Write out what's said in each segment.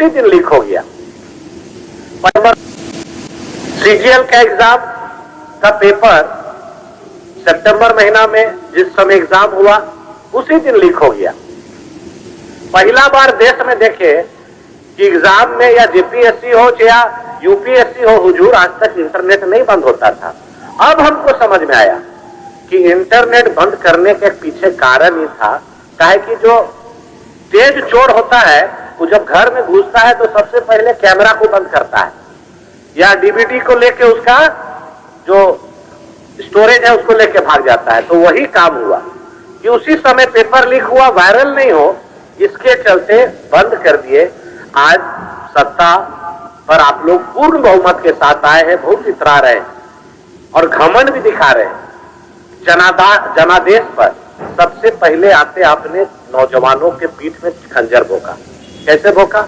उसी दिन लीक हो गया। सीजीएल का एग्जाम का पेपर सितंबर महीना में जिस समय एग्जाम हुआ उसी दिन लीक हो गया। पहला बार देश में देखे कि एग्जाम में या जेपीएससी हो या यूपीएससी हो, हुजूर आज तक इंटरनेट नहीं बंद होता था। अब हमको समझ में आया कि इंटरनेट बंद करने के पीछे कारण ही था, काहे कि जो तेज चोर होता है वो जब घर में घुसता है तो सबसे पहले कैमरा को बंद करता है या डीवीडी को लेके उसका जो स्टोरेज है उसको लेके भाग जाता है। तो वही काम हुआ कि उसी समय पेपर लीक हुआ, वायरल नहीं हो, इसके चलते बंद कर दिए। आज सत्ता पर आप लोग पूर्ण बहुमत के साथ आए हैं, बहुत इतरा रहे हैं और घमंड भी दिखा रहे हैं। जनादेश पर सबसे पहले आते आपने नौजवानों के पीठ में खंजर भोंका। कैसे भोंका?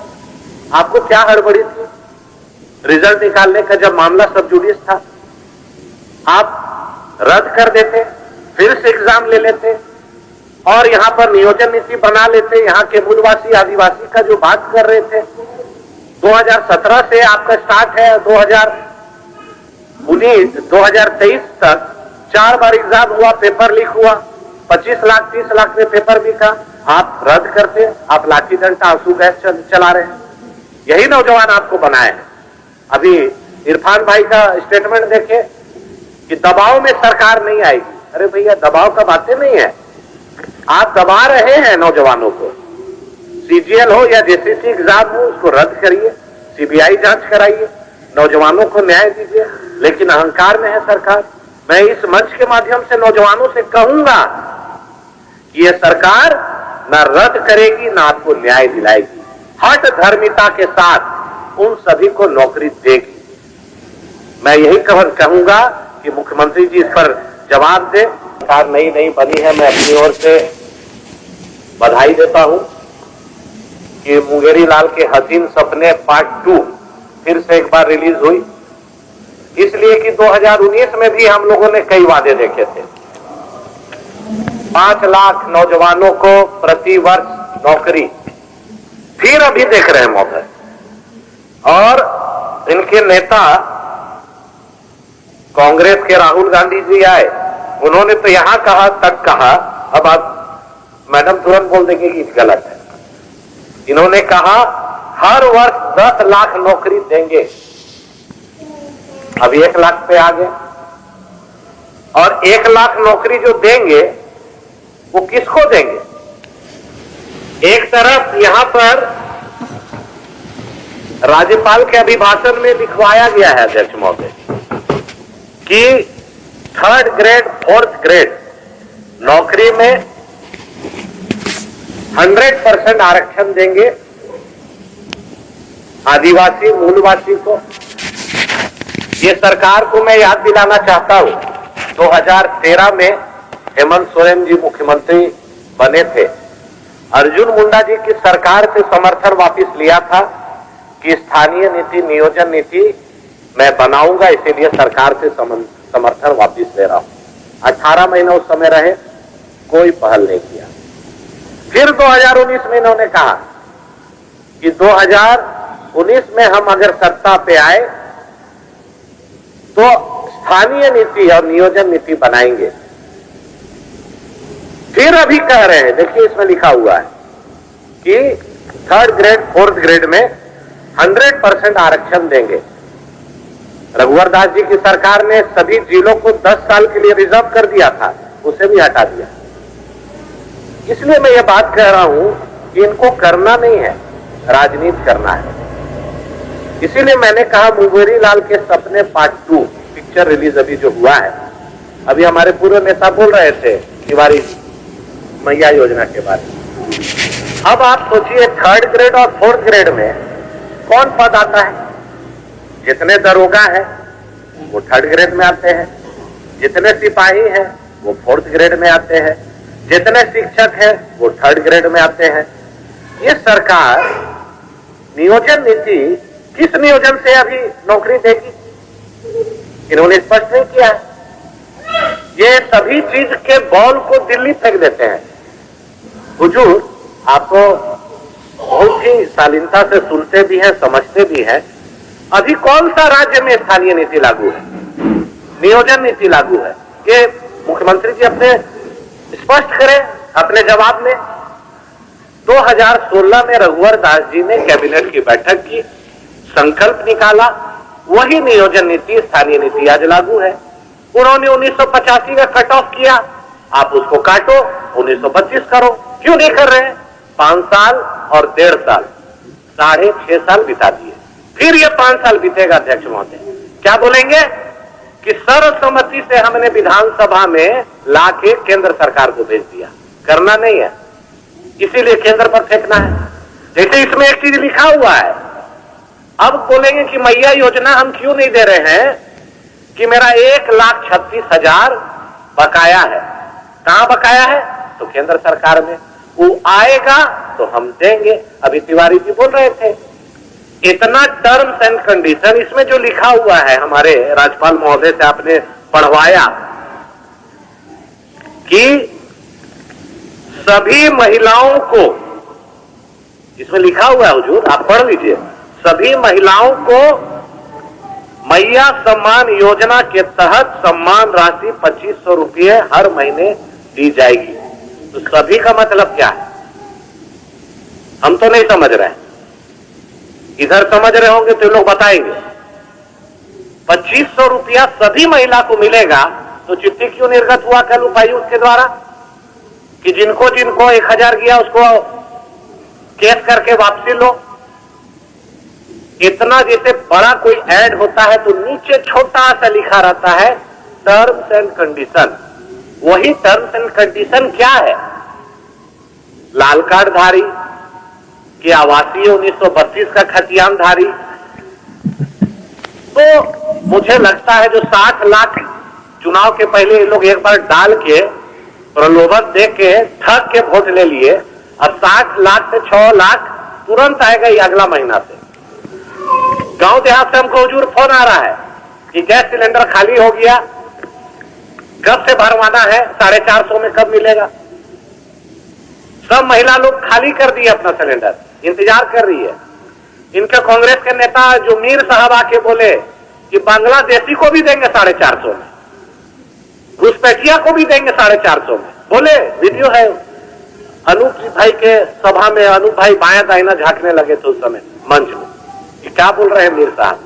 आपको क्या हड़बड़ी थी? रिजल्ट निकालने का जब मामला सब जुडिस था, आप रद्द कर देते, फिर से एग्जाम ले लेते और यहां पर नियोजन नीति बना लेते। यहां के मूलवासी आदिवासी का जो बात कर रहे थे, 2017 से आपका स्टार्ट है, 2023 तक 4 बार एग्जाम हुआ, पेपर लीक हुआ, 25 लाख 30 लाख में पेपर बिका। आप रद्द करते, आप लाठी डंडा आंसू गैस चला रहे हैं। यही नौजवान आपको बनाए हैं। अभी इरफान भाई का स्टेटमेंट देखे कि दबाव में सरकार नहीं आएगी। अरे भैया, दबाव का बातें नहीं है, आप दबा रहे हैं नौजवानों को। सीजीएल हो या जेसीसी एग्जाम हो, उसको रद्द करिए, सीबीआई जांच कराइए, नौजवानों को न्याय दीजिए। लेकिन अहंकार में है सरकार। मैं इस मंच के माध्यम से नौजवानों से कहूंगा कि यह सरकार ना रद्द करेगी ना आपको न्याय दिलाएगी। हट धर्मिता के साथ उन सभी को नौकरी देगी। मैं यही कहूंगा कि मुख्यमंत्री जी इस पर जवाब दे। सरकार नई बनी है, मैं अपनी ओर से बधाई देता हूं कि मुंगेरी लाल के हसीन सपने पार्ट 2 फिर से एक बार रिलीज हुई, इसलिए कि 2019 में भी हम लोगों ने कई वादे देखे थे। 5 लाख नौजवानों को प्रति वर्ष नौकरी, फिर अभी देख रहे हैं महोदय। और इनके नेता कांग्रेस के राहुल गांधी जी आए, उन्होंने तो यहां कहा तक कहा, अब आप मैडम तुरंत बोल देंगे कि गलत है। इन्होंने कहा हर वर्ष 10 लाख नौकरी देंगे, अब 1 लाख पे आ गए। और 1 लाख नौकरी जो देंगे वो किसको देंगे? एक तरफ यहां पर राज्यपाल के अभिभाषण में लिखवाया गया है अध्यक्ष महोदय कि 3rd ग्रेड 4th ग्रेड नौकरी में 100% आरक्षण देंगे आदिवासी मूलवासी को। ये सरकार को मैं याद दिलाना चाहता हूं, 2013 में हेमंत सोरेन जी मुख्यमंत्री बने थे। अर्जुन मुंडा जी की सरकार से समर्थन वापस लिया था कि स्थानीय नीति नियोजन नीति मैं बनाऊंगा, इसीलिए सरकार से समर्थन वापस ले रहा हूं। 18 महीना उस समय रहे, कोई पहल नहीं किया। फिर 2019 में इन्होंने कहा कि 2019 में हम अगर सत्ता पे आए तो स्थानीय नीति और नियोजन नीति बनाएंगे। फिर अभी कह रहे हैं, देखिए इसमें लिखा हुआ है कि 3rd ग्रेड 4th ग्रेड में 100% आरक्षण देंगे। रघुवर दास जी की सरकार ने सभी जिलों को 10 साल के लिए रिजर्व कर दिया था, उसे भी हटा दिया। इसलिए मैं ये बात कह रहा हूं कि इनको करना नहीं है, राजनीति करना है। इसीलिए मैंने कहा मुंगेरी लाल के सपने पार्ट 2 पिक्चर रिलीज अभी जो हुआ है, अभी हमारे पूर्व नेता बोल रहे थे तिवारी मैया योजना के बारे में। अब आप सोचिए 3rd ग्रेड और 4th ग्रेड में कौन पद आता है? जितने दरोगा हैं वो 3rd ग्रेड में आते हैं, जितने सिपाही हैं वो 4th ग्रेड में आते हैं, जितने शिक्षक हैं वो 3rd ग्रेड में आते हैं। ये सरकार नियोजन नीति किस नियोजन से अभी नौकरी देगी, इन्होंने स्पष्ट नहीं किया है। ये सभी चीज के बॉल को दिल्ली फेंक देते हैं। हुजूर, आपको बहुत ही शालीनता से सुनते भी हैं, समझते भी हैं। अभी कौन सा राज्य में स्थानीय नीति लागू है, नियोजन नीति लागू है? ये मुख्यमंत्री जी अपने स्पष्ट करें अपने जवाब में। 2016 में रघुवर दास जी ने कैबिनेट की बैठक की, संकल्प निकाला, वही नियोजन नीति, स्थानीय नीति आज लागू है। उन्होंने 1985 का कट ऑफ किया, आप उसको काटो, 1925 करो। क्यों नहीं कर रहे हैं? 5 साल और 1.5 साल, 6.5 साल बिता दिए। फिर ये 5 साल बीतेगा अध्यक्ष महोदय, क्या बोलेंगे कि सर्वसम्मति से हमने विधानसभा में लाके केंद्र सरकार को भेज दिया। करना नहीं है, इसीलिए केंद्र पर फेंकना है। जैसे इसमें एक चीज लिखा हुआ है, अब बोलेंगे कि मैया योजना हम क्यों नहीं दे रहे हैं कि मेरा 1,36,000 बकाया है। कहां बकाया है? तो केंद्र सरकार में। वो आएगा तो हम देंगे। अभी तिवारी जी बोल रहे थे, इतना टर्म्स एंड कंडीशन इसमें जो लिखा हुआ है, हमारे राज्यपाल महोदय से आपने पढ़वाया कि सभी महिलाओं को, इसमें लिखा हुआ है हुजूर, आप पढ़ लीजिए, सभी महिलाओं को मैया सम्मान योजना के तहत सम्मान राशि 2500 रुपये हर महीने दी जाएगी। तो सभी का मतलब क्या है? हम तो नहीं समझ रहे हैं, इधर समझ रहे होंगे तो लोग बताएंगे। 2500 रुपया सभी महिला को मिलेगा, तो चिट्ठी क्यों निर्गत हुआ कल उपायुक्त के द्वारा कि जिनको जिनको 1000 गया उसको केस करके वापसी लो? इतना जैसे बड़ा कोई ऐड होता है तो नीचे छोटा सा लिखा रहता है टर्म्स एंड कंडीशन। वही टर्म्स एंड कंडीशन क्या है? लाल कार्ड धारी कि आवासीय 1932 का खतियानधारी। तो मुझे लगता है जो 60 लाख चुनाव के पहले ये लोग एक बार डाल के प्रलोभन दे के ठग के वोट ले लिए, अब 60 लाख से 6 लाख तुरंत आएगा ये अगला महीना से। गांव देहात से हमको हुजूर फोन आ रहा है कि गैस सिलेंडर खाली हो गया, कब से भरवाना है, 450 में कब मिलेगा? सब महिला लोग खाली कर दिए अपना सिलेंडर, इंतजार कर रही है। इनके कांग्रेस के नेता जो मीर साहब आके बोले कि बांग्लादेशी को भी देंगे 450 में, घुसपैठिया को भी देंगे 450 में। बोले, वीडियो है। अनूप भाई के सभा में अनूप भाई बाया दाहिना झांकने लगे थे उस समय मंच में। क्या बोल रहे हैं मीर साहब?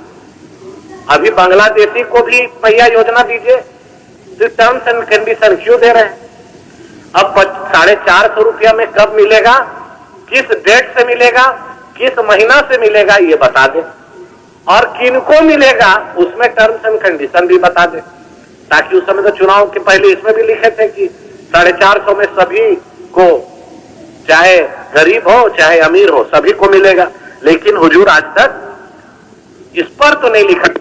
अभी बांग्लादेशी को भी मैया योजना दीजिए, तो टर्म्स एंड कंडीशन क्यों दे रहे हैं? अब 450 रुपया में कब मिलेगा, किस डेट से मिलेगा, किस महीना से मिलेगा, ये बता दे। और किनको मिलेगा उसमें टर्म्स एंड कंडीशन भी बता दे, ताकि उस समय तो चुनाव के पहले इसमें भी लिखे थे कि 450 में सभी को, चाहे गरीब हो चाहे अमीर हो, सभी को मिलेगा। लेकिन हुजूर आज तक इस पर तो नहीं लिखा।